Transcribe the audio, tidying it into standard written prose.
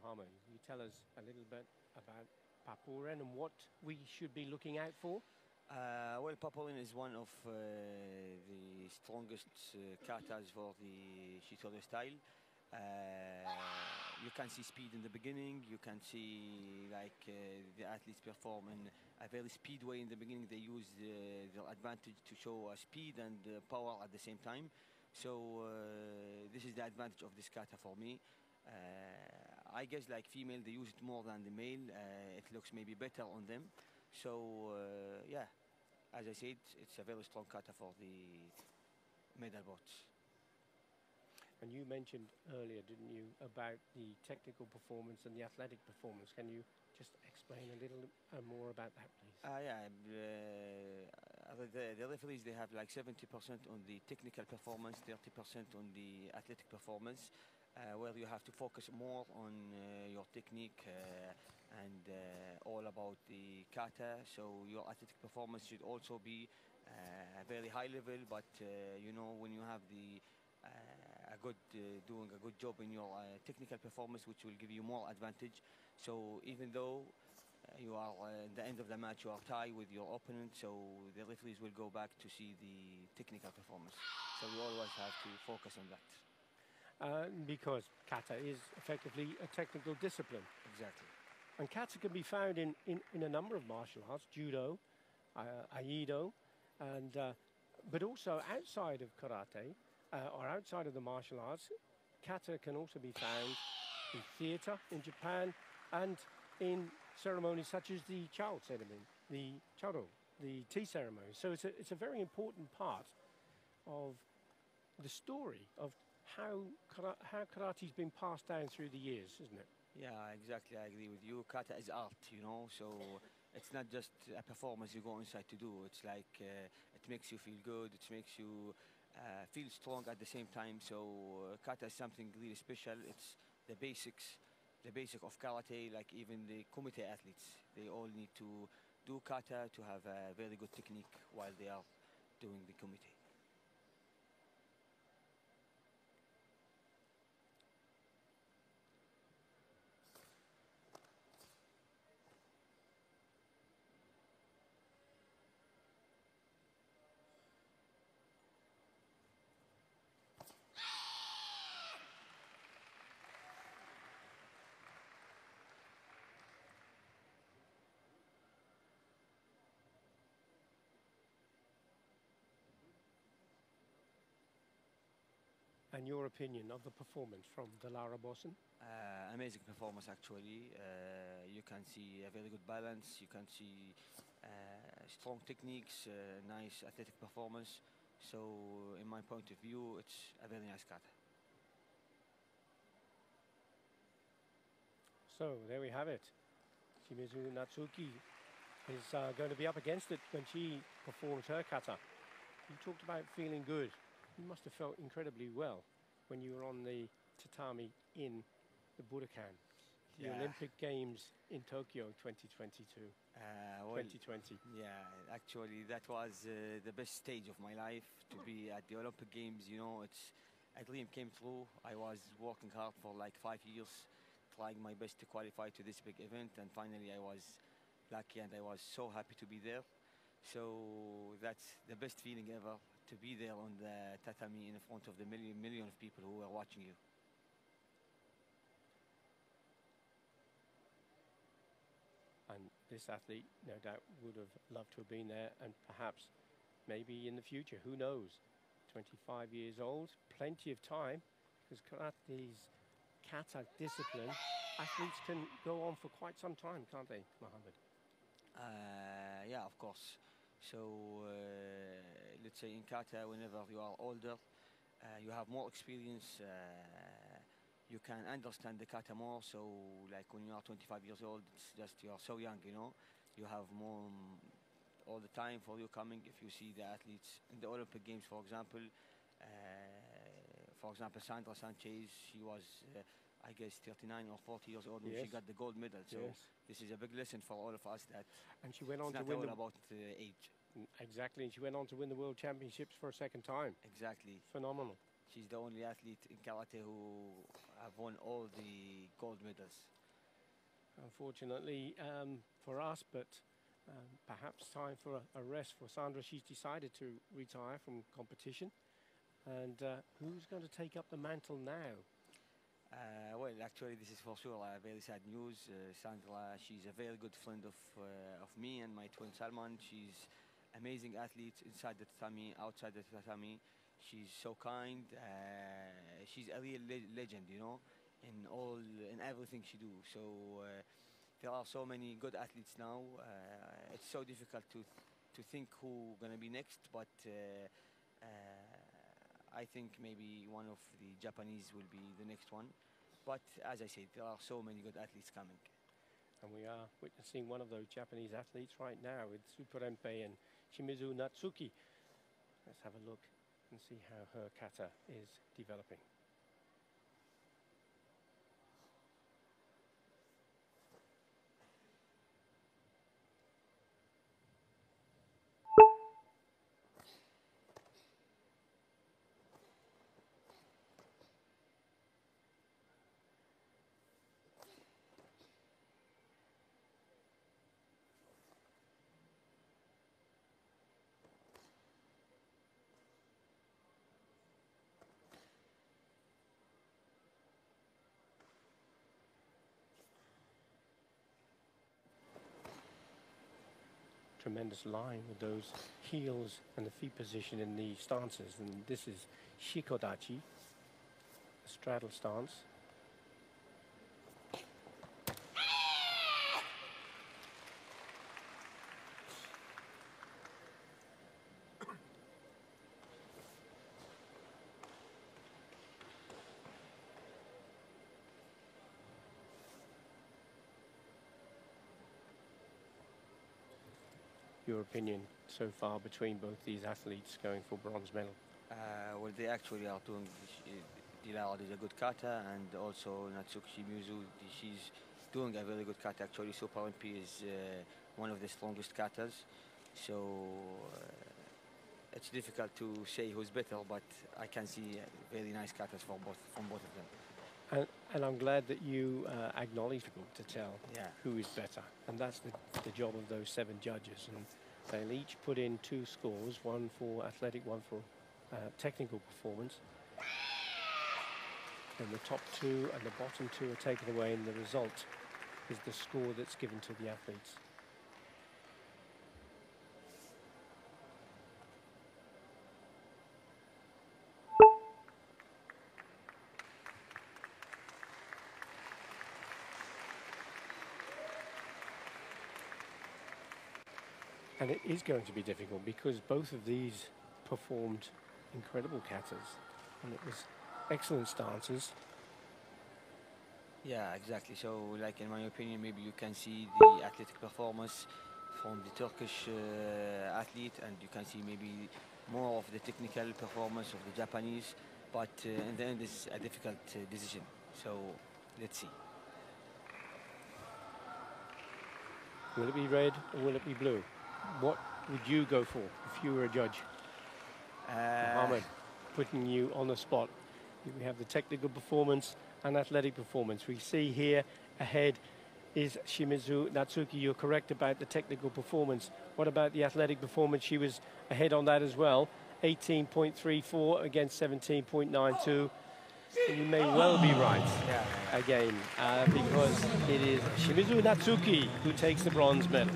Mohammed. You tell us a little bit about PAPUREN and what we should be looking out for? Well, PAPUREN is one of the strongest katas for the Shitori style. You can see speed in the beginning. You can see like the athletes perform in a very speed way in the beginning. They use their advantage to show speed and power at the same time. So this is the advantage of this kata for me. I guess like female, they use it more than the male. It looks maybe better on them. So yeah, as I said, it's a very strong kata for the medal bouts. And you mentioned earlier, didn't you, about the technical performance and the athletic performance. Can you just explain a little more about that, please? Yeah, the referees, they have like 70% on the technical performance, 30% on the athletic performance, where you have to focus more on your technique and all about the kata. So your athletic performance should also be a very high level, but you know, when you have the doing a good job in your technical performance, which will give you more advantage. So even though you are at the end of the match, you are tied with your opponent, so the referees will go back to see the technical performance. So you always have to focus on that. Because kata is effectively a technical discipline. Exactly. And kata can be found in a number of martial arts, judo, aikido, and but also outside of karate, or outside of the martial arts. Kata can also be found in theatre in Japan and in ceremonies such as the chao ceremony, the chado, the tea ceremony. So it's a very important part of the story of how karate's been passed down through the years, isn't it? Yeah, exactly. I agree with you. Kata is art, you know, so it's not just a performance you go inside to do. It's like it makes you feel good. It makes you feel strong at the same time. So kata is something really special. It's the basics, the basic of karate. Like even the Commite athletes, they all need to do kata to have a very good technique while they are doing the Commite. And your opinion of the performance from Dilaran Bozan? Amazing performance, actually. You can see a very good balance. You can see strong techniques, nice athletic performance. So, in my point of view, it's a very nice kata. So, there we have it. Shimizu Natsuki is going to be up against it when she performs her kata. You talked about feeling good. You must have felt incredibly well when you were on the tatami in the Budokan, the Olympic Games in Tokyo 2022. 2020. Yeah, actually, that was the best stage of my life, to be at the Olympic Games. You know, it's a dream came true. I was working hard for like 5 years, trying my best to qualify to this big event, and finally I was lucky and I was so happy to be there. So that's the best feeling ever, to be there on the tatami in front of the million of people who were watching you. And this athlete, no doubt, would have loved to have been there, and perhaps, maybe in the future, who knows? 25 years old, plenty of time, because karate's kata discipline, athletes can go on for quite some time, can't they, Mohammed? Yeah, of course. So let's say in kata, whenever you are older, you have more experience, you can understand the kata more. So like when you are 25 years old, it's just you are so young, you know, you have more all the time for you coming. If you see the athletes in the Olympic Games, for example, Sandra Sanchez, she was I guess 39 or 40 years old when she got the gold medal. So this is a big lesson for all of us, that and she went on it's to not win all about age. Exactly, and she went on to win the World Championships for a second time. Exactly. Phenomenal. She's the only athlete in karate who have won all the gold medals. unfortunately for us, but perhaps time for a rest for Sandra. She's decided to retire from competition. And who's going to take up the mantle now? Well, actually, this is for sure very sad news. Sandra, she's a very good friend of me and my twin Salman. She's amazing athlete inside the tatami, outside the tatami. She's so kind. She's a real legend, you know, in everything she do. So there are so many good athletes now. It's so difficult to think who gonna be next, but I think maybe one of the Japanese will be the next one. But as I said, there are so many good athletes coming. And we are witnessing one of those Japanese athletes right now with Suparinpai and Shimizu Natsuki. Let's have a look and see how her kata is developing. Tremendous line with those heels and the feet position in the stances, and this is shikodachi, a straddle stance. Your opinion so far between both these athletes going for bronze medal? Well, they actually are doing. Dilaran is a good kata, and also Natsuki Shimizu, she's doing a very good kata. Actually, Suparinpai is one of the strongest katas. So it's difficult to say who's better, but I can see very nice katas from both of them. And I'm glad that you acknowledge to tell who is better. And that's the job of those 7 judges. And they'll each put in 2 scores, one for athletic, one for technical performance. And the top 2 and the bottom 2 are taken away, and the result is the score that's given to the athletes. And it is going to be difficult because both of these performed incredible katas, and it was excellent stances. Yeah, exactly. So, like in my opinion, maybe you can see the athletic performance from the Turkish athlete, and you can see maybe more of the technical performance of the Japanese. But in the end, it's a difficult decision. So, let's see. Will it be red or will it be blue? What would you go for if you were a judge? Mohammed, putting you on the spot. We have the technical performance and athletic performance. We see here ahead is Shimizu Natsuki. You're correct about the technical performance. What about the athletic performance? She was ahead on that as well. 18.34 against 17.92. And you may well be right again, because it is Shimizu Natsuki who takes the bronze medal.